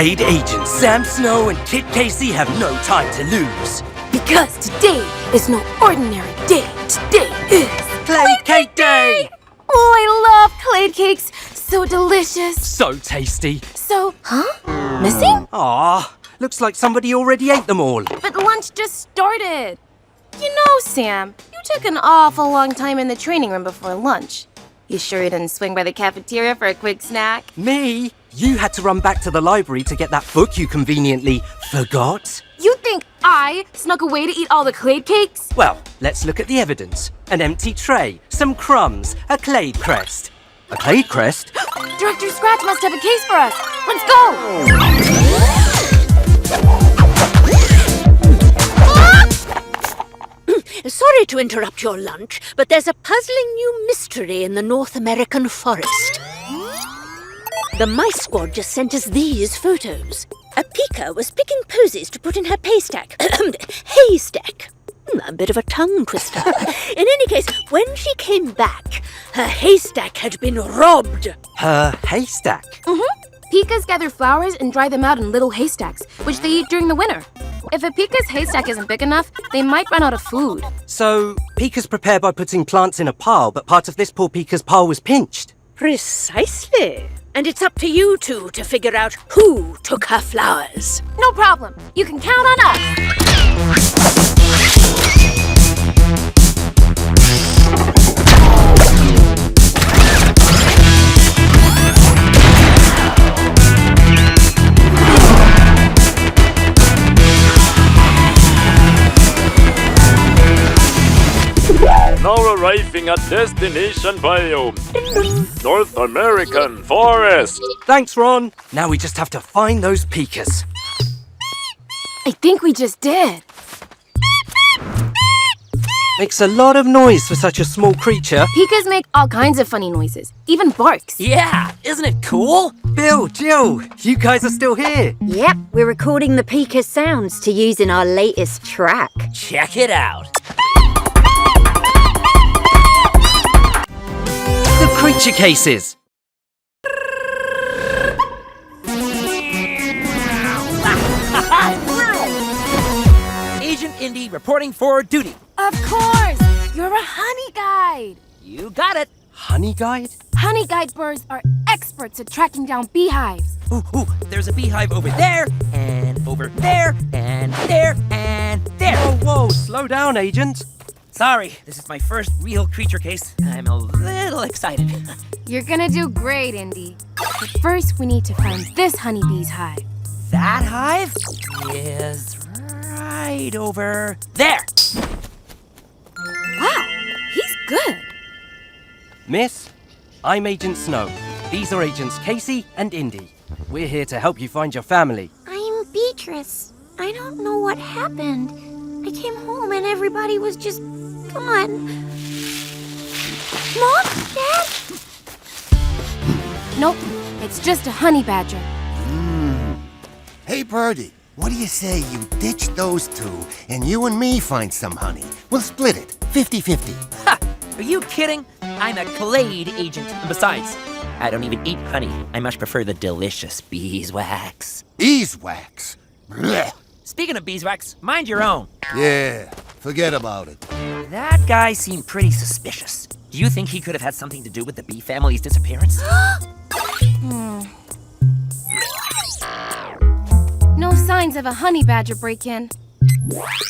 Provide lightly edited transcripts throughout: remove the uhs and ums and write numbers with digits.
Clade agents Sam Snow and Kit Casey have no time to lose. Because today is no ordinary day. Today is Clade Cake Day! Oh, I love Clade cakes. So delicious. So tasty. So, missing? Ah, looks like somebody already ate them all. But lunch just started. You know, Sam, you took an awful long time in the training room before lunch. You sure you didn't swing by the cafeteria for a quick snack? Me? You had to run back to the library to get that book you conveniently forgot. You think I snuck away to eat all the Clade cakes? Well, let's look at the evidence. An empty tray, some crumbs, a Clade crest. A Clade crest? Director Scratch must have a case for us. Let's go! Sorry to interrupt your lunch, but there's a puzzling new mystery in the North American forest. The mice squad just sent us these photos. A pika was picking posies to put in her haystack. Haystack. A bit of a tongue twister. In any case, when she came back, her haystack had been robbed. Her haystack? Pikas gather flowers and dry them out in little haystacks, which they eat during the winter. If a pika's haystack isn't big enough, they might run out of food. So, pikas prepare by putting plants in a pile, but part of this poor pika's pile was pinched. Precisely. And it's up to you two to figure out who took her flowers. No problem. You can count on us. Now arriving at destination biome. North American forest. Thanks, Ron. Now we just have to find those pikas. I think we just did. Makes a lot of noise for such a small creature. Pikas make all kinds of funny noises, even barks. Yeah, isn't it cool? Bill, Jill, you guys are still here. Yep, we're recording the pika sounds to use in our latest track. Check it out. The creature cases. Agent Indy reporting for duty. Of course! You're a honey guide! You got it. Honey guide? Honey guide birds are experts at tracking down beehives. Ooh, there's a beehive over there, and over there, and there, and there. Whoa, slow down, Agent. Sorry, this is my first real creature case. I'm a little excited. You're gonna do great, Indy. But first, we need to find this honeybee's hive. That hive is right over there. Wow, he's good. Miss, I'm Agent Snow. These are Agents Casey and Indy. We're here to help you find your family. I'm Beatrice. I don't know what happened. I came home and everybody was just gone. Mom? Dad? Nope, it's just a honey badger. Hey, Birdie, what do you say you ditch those two and you and me find some honey? We'll split it, 50-50. Ha! Are you kidding? I'm a Clade agent. And besides, I don't even eat honey. I much prefer the delicious beeswax. Beeswax? Blech. Speaking of beeswax, mind your own. Yeah, forget about it. That guy seemed pretty suspicious. Do you think he could have had something to do with the bee family's disappearance? No signs of a honey badger break-in.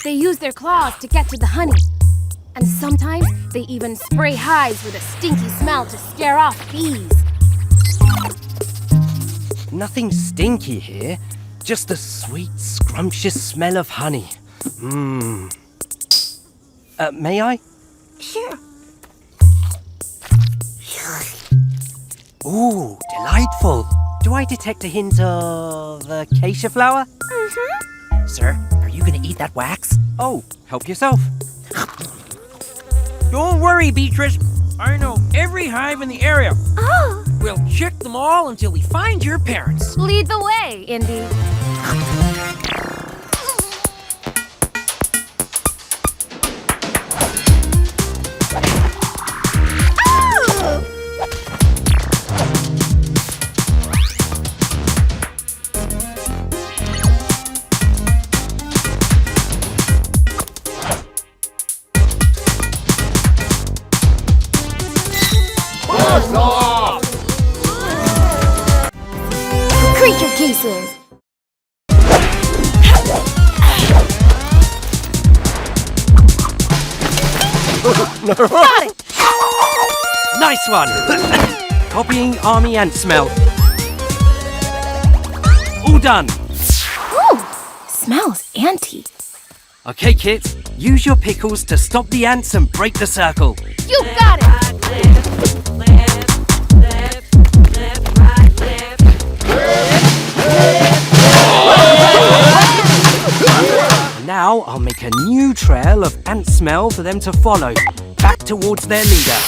They use their claws to get to the honey. And sometimes they even spray hives with a stinky smell to scare off bees. Nothing stinky here. Just the sweet, scrumptious smell of honey. May I? Sure. Ooh, delightful. Do I detect a hint of acacia flower? Sir, are you gonna eat that wax? Oh, help yourself. Don't worry, Beatrice. I know every hive in the area. Oh, We'll check them all until we find your parents. Lead the way, Indy. Got it! Nice one! Copying army ant smell. All done. Ooh, smells anty. Okay, kids, use your pickles to stop the ants and break the circle. You got it! Now I'll make a new trail of ant smell for them to follow, back towards their leader.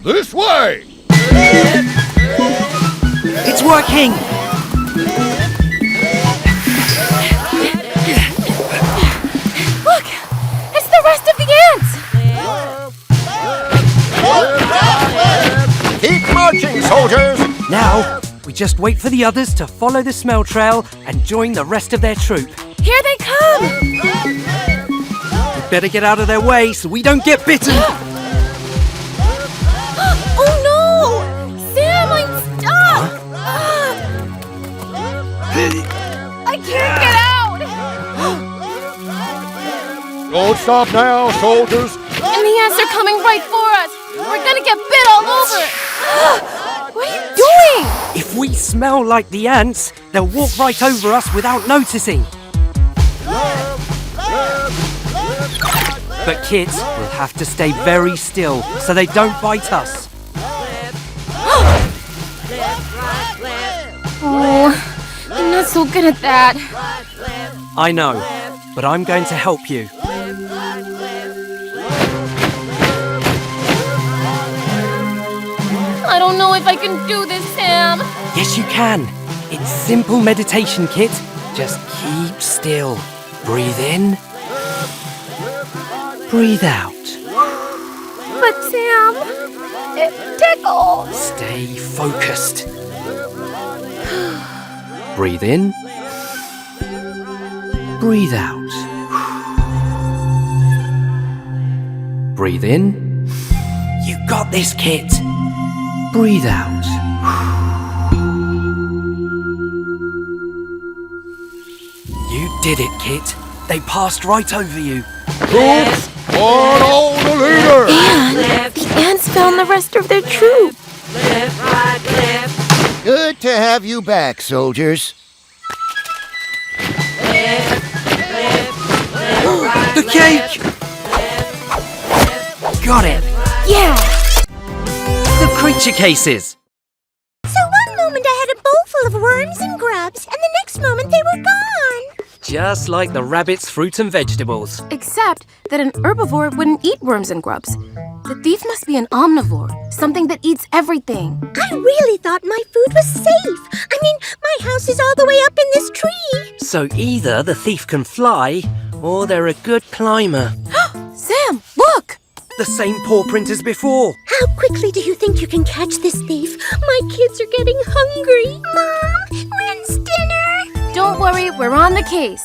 This way! It's working! Look! It's the rest of the ants! Keep marching, soldiers! Now, we just wait for the others to follow the smell trail and join the rest of their troop. Here they come! We better get out of their way so we don't get bitten. Oh no! Sam, I'm stuck! I can't get out! Don't stop now, soldiers! And the ants are coming right for us! We're gonna get bit all over! What are you doing? If we smell like the ants, they'll walk right over us without noticing. But kids will have to stay very still so they don't bite us. Oh, I'm not so good at that. I know, but I'm going to help you. I don't know if I can do this, Sam. Yes, you can. It's simple meditation, kid. Just keep still. Breathe in. Breathe out. But Sam, it tickles. Stay focused. Breathe in. Breathe out. Breathe in. You got this, kid. Breathe out. You did it, Kit. They passed right over you. Troops, follow the leader! And the ants found the rest of their troop. Good to have you back, soldiers. The cake! Got it. Yeah. The creature cases. So one moment I had a bowl full of worms and grubs, and the next moment they were gone. Just like the rabbit's fruit and vegetables. Except that an herbivore wouldn't eat worms and grubs. The thief must be an omnivore, something that eats everything. I really thought my food was safe. I mean, my house is all the way up in this tree. So either the thief can fly, or they're a good climber. Sam, look! The same paw print as before. How quickly do you think you can catch this thief? My kids are getting hungry. Mom, when's dinner? Don't worry, we're on the case.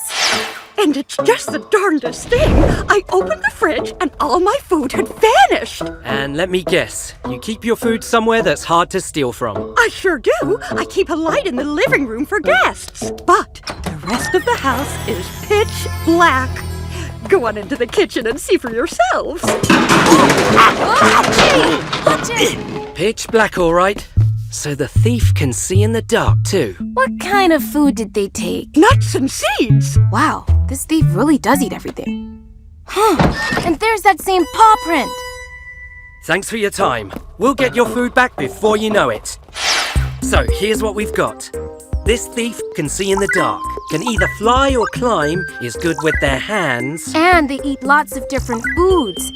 And it's just the darndest thing. I opened the fridge and all my food had vanished. And let me guess, you keep your food somewhere that's hard to steal from. I sure do. I keep a light in the living room for guests. But the rest of the house is pitch black. Go on into the kitchen and see for yourselves. Pitch black, all right. So the thief can see in the dark, too. What kind of food did they take? Nuts and seeds. Wow, this thief really does eat everything. And there's that same paw print. Thanks for your time. We'll get your food back before you know it. So here's what we've got. This thief can see in the dark, can either fly or climb, is good with their hands. And they eat lots of different foods.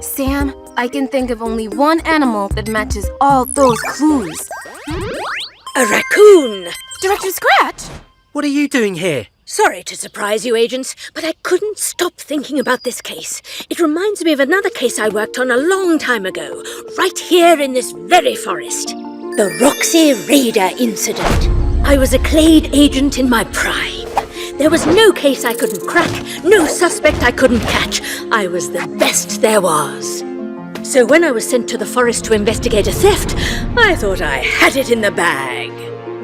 Sam, I can think of only one animal that matches all those clues. A raccoon! Director Scratch! What are you doing here? Sorry to surprise you, agents, but I couldn't stop thinking about this case. It reminds me of another case I worked on a long time ago, right here in this very forest. The Roxy Raider incident. I was a Clade agent in my prime. There was no case I couldn't crack, no suspect I couldn't catch. I was the best there was. So when I was sent to the forest to investigate a theft, I thought I had it in the bag.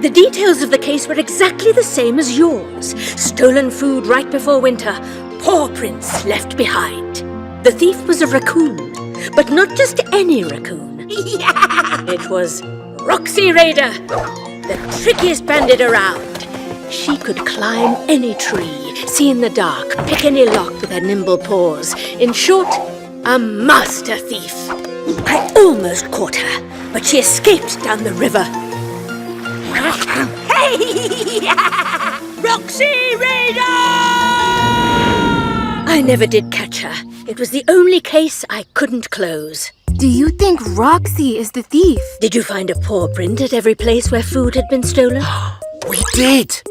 The details of the case were exactly the same as yours. Stolen food right before winter, paw prints left behind. The thief was a raccoon, but not just any raccoon. It was Roxy Raider, the trickiest bandit around. She could climb any tree, see in the dark, pick any lock with her nimble paws. In short, a master thief. I almost caught her, but she escaped down the river. Hey! Roxy Raider! I never did catch her. It was the only case I couldn't close. Do you think Roxy is the thief? Did you find a paw print at every place where food had been stolen? We did!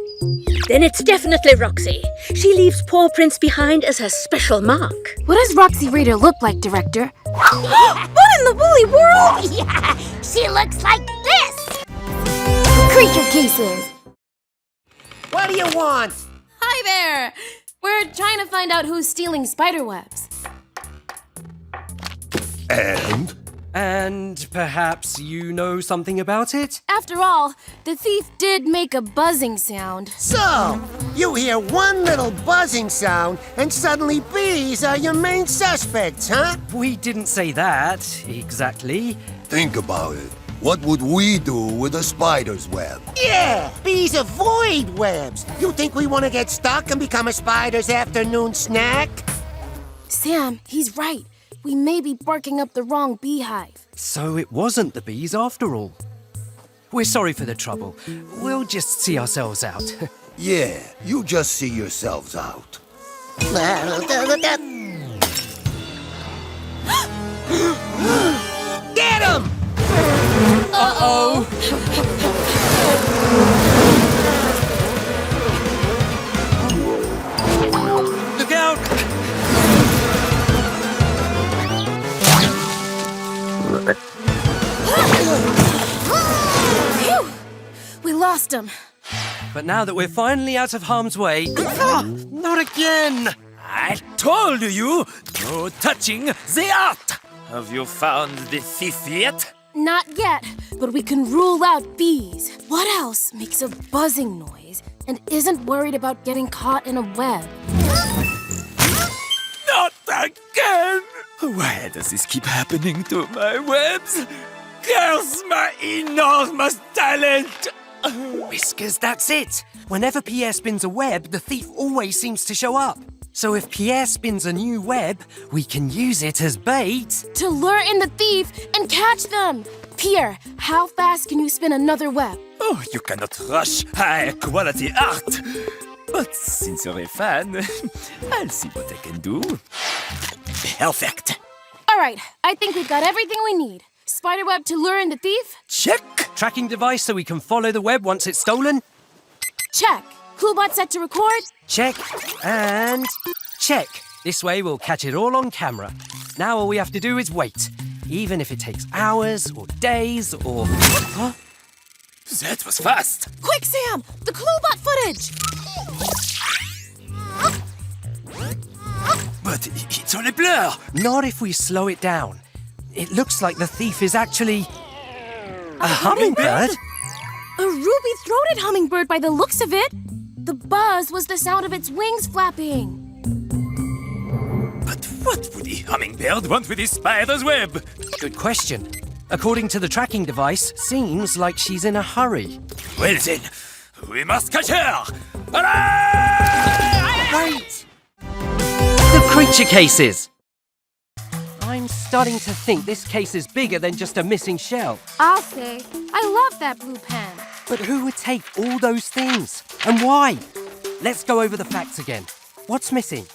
Then it's definitely Roxy. She leaves paw prints behind as her special mark. What does Roxy Raider look like, Director? What in the woolly world? Yeah, she looks like this. Creature cases. What do you want? Hi there. We're trying to find out who's stealing spider webs. And? And perhaps you know something about it? After all, the thief did make a buzzing sound. So, you hear one little buzzing sound, and suddenly bees are your main suspects, huh? We didn't say that, exactly. Think about it. What would we do with a spider's web? Yeah, bees avoid webs. You think we want to get stuck and become a spider's afternoon snack? Sam, he's right. We may be barking up the wrong beehive. So it wasn't the bees after all. We're sorry for the trouble. We'll just see ourselves out. Yeah, you just see yourselves out. Get him! Uh-oh! Look out! Phew! We lost him. But now that we're finally out of harm's way... Not again! I told you, no touching the art. Have you found the thief yet? Not yet, but we can rule out bees. What else makes a buzzing noise and isn't worried about getting caught in a web? Not again! Why does this keep happening to my webs? Curse my enormous talent! Whiskers, that's it! Whenever Pierre spins a web, the thief always seems to show up. So if Pierre spins a new web, we can use it as bait. To lure in the thief and catch them! Pierre, how fast can you spin another web? Oh, you cannot rush high-quality art. But since you're a fan, I'll see what I can do. Perfect. All right, I think we've got everything we need. Spiderweb to lure in the thief? Check. Tracking device so we can follow the web once it's stolen? Check. Cluebot set to record? Check. And check. This way we'll catch it all on camera. Now all we have to do is wait. Even if it takes hours or days or... Huh? That was fast. Quick, Sam! The Cluebot footage! But it's all a blur. Not if we slow it down. It looks like the thief is actually... a hummingbird? A ruby-throated hummingbird by the looks of it. The buzz was the sound of its wings flapping. But what would the hummingbird want with his spider's web? Good question. According to the tracking device, seems like she's in a hurry. Well then, we must catch her! Hooray! Wait! The creature cases! I'm starting to think this case is bigger than just a missing shell. I'll say, I love that blue pen. But who would take all those things? And why? Let's go over the facts again. What's missing?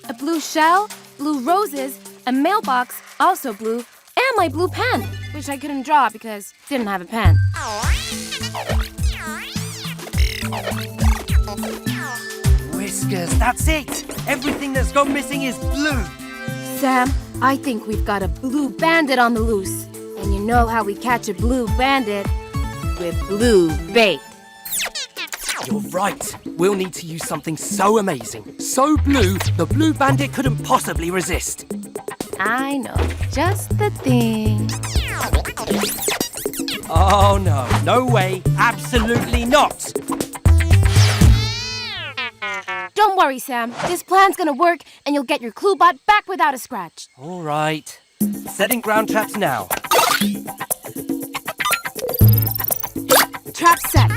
A blue shell, blue roses, a mailbox, also blue, and my blue pen, which I couldn't draw because I didn't have a pen. Whiskers, that's it! Everything that's gone missing is blue. Sam, I think we've got a blue bandit on the loose. And you know how we catch a blue bandit? With blue bait. You're right. We'll need to use something so amazing, so blue, the blue bandit couldn't possibly resist. I know, just the thing. Oh no, no way, absolutely not. Don't worry, Sam. This plan's gonna work, and you'll get your Cluebot back without a scratch. All right. Setting ground traps now. Trap set.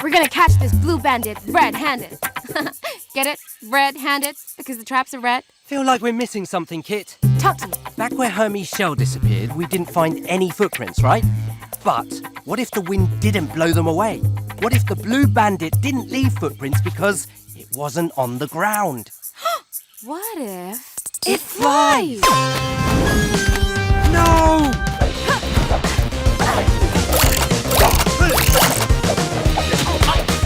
We're gonna catch this blue bandit red-handed. Get it? Red-handed? Because the traps are red? Feel like we're missing something, Kit. Talk to me. Back where Hermie's shell disappeared, we didn't find any footprints, right? But what if the wind didn't blow them away? What if the blue bandit didn't leave footprints because it wasn't on the ground? What if it flies? No!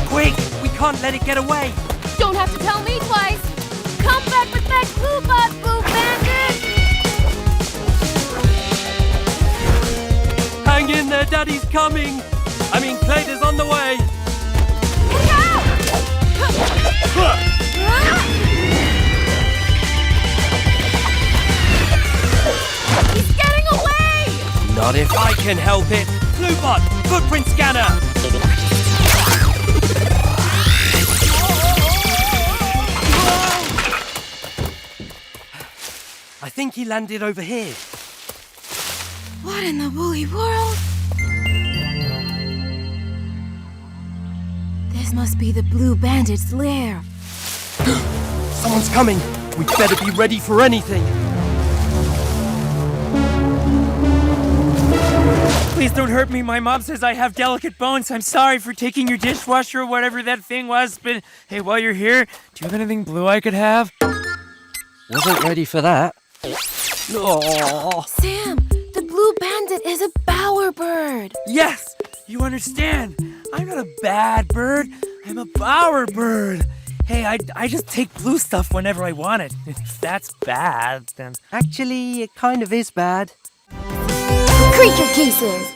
Quick! We can't let it get away! Don't have to tell me twice. Come back with that Cluebot, Blue Bandit! Hang in there, Daddy's coming! I mean, Claider's on the way! Look out! He's getting away! Not if I can help it! Cluebot, footprint scanner! I think he landed over here. What in the woolly world? This must be the Blue Bandit's lair. Someone's coming! We'd better be ready for anything! Please don't hurt me. My mom says I have delicate bones. I'm sorry for taking your dishwasher or whatever that thing was. But hey, while you're here, do you have anything blue I could have? Wasn't ready for that. Oh. Sam, the Blue Bandit is a bowerbird. Yes, you understand. I'm not a bad bird. I'm a bowerbird. Hey, I just take blue stuff whenever I want it. If that's bad, then... Actually, it kind of is bad. Creature cases!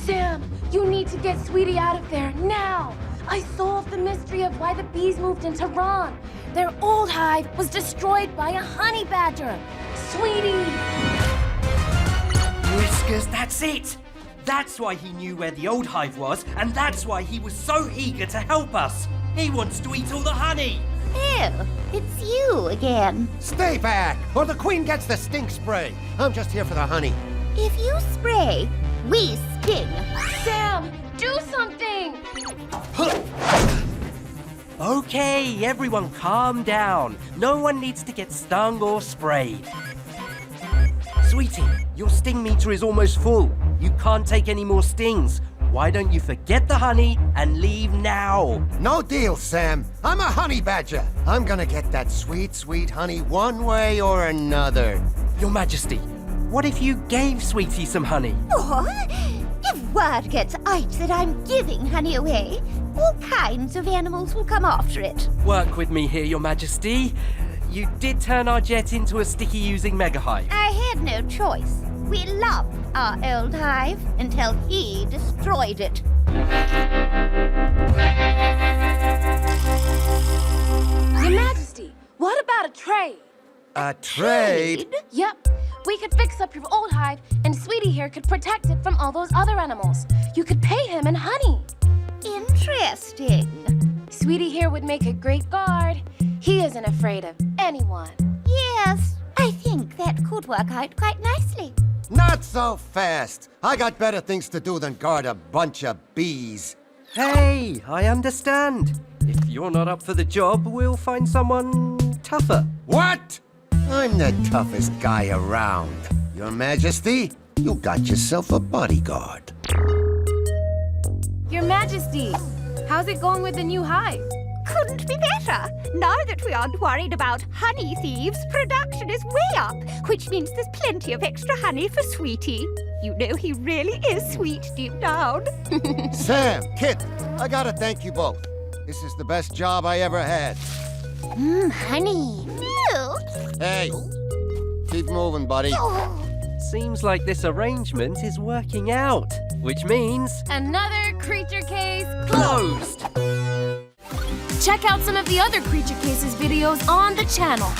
Sam, you need to get Sweetie out of there now! I solved the mystery of why the bees moved into Ron. Their old hive was destroyed by a honey badger. Sweetie! Whiskers, that's it! That's why he knew where the old hive was, and that's why he was so eager to help us. He wants to eat all the honey. Oh, it's you again. Stay back, or the queen gets the stink spray. I'm just here for the honey. If you spray, we sting. Sam, do something! Okay, everyone calm down. No one needs to get stung or sprayed. Sweetie, your sting meter is almost full. You can't take any more stings. Why don't you forget the honey and leave now? No deal, Sam. I'm a honey badger. I'm gonna get that sweet, sweet honey one way or another. Your Majesty, what if you gave Sweetie some honey? What? If word gets out that I'm giving honey away, all kinds of animals will come after it. Work with me here, Your Majesty. You did turn our jet into a sticky-using mega hive. I had no choice. We loved our old hive until he destroyed it. Your Majesty, what about a trade? A trade? Yep. We could fix up your old hive, and Sweetie here could protect it from all those other animals. You could pay him in honey. Interesting. Sweetie here would make a great guard. He isn't afraid of anyone. Yes, I think that could work out quite nicely. Not so fast. I got better things to do than guard a bunch of bees. Hey, I understand. If you're not up for the job, we'll find someone tougher. What? I'm the toughest guy around. Your Majesty, you got yourself a bodyguard. Your Majesty, how's it going with the new hive? Couldn't be better. Now that we aren't worried about honey thieves, production is way up, which means there's plenty of extra honey for Sweetie. You know he really is sweet deep down. Sam, Kit, I gotta thank you both. This is the best job I ever had. Honey. Hey, keep moving, buddy. Seems like this arrangement is working out, which means... Another creature case closed! Check out some of the other Creature Cases videos on the channel.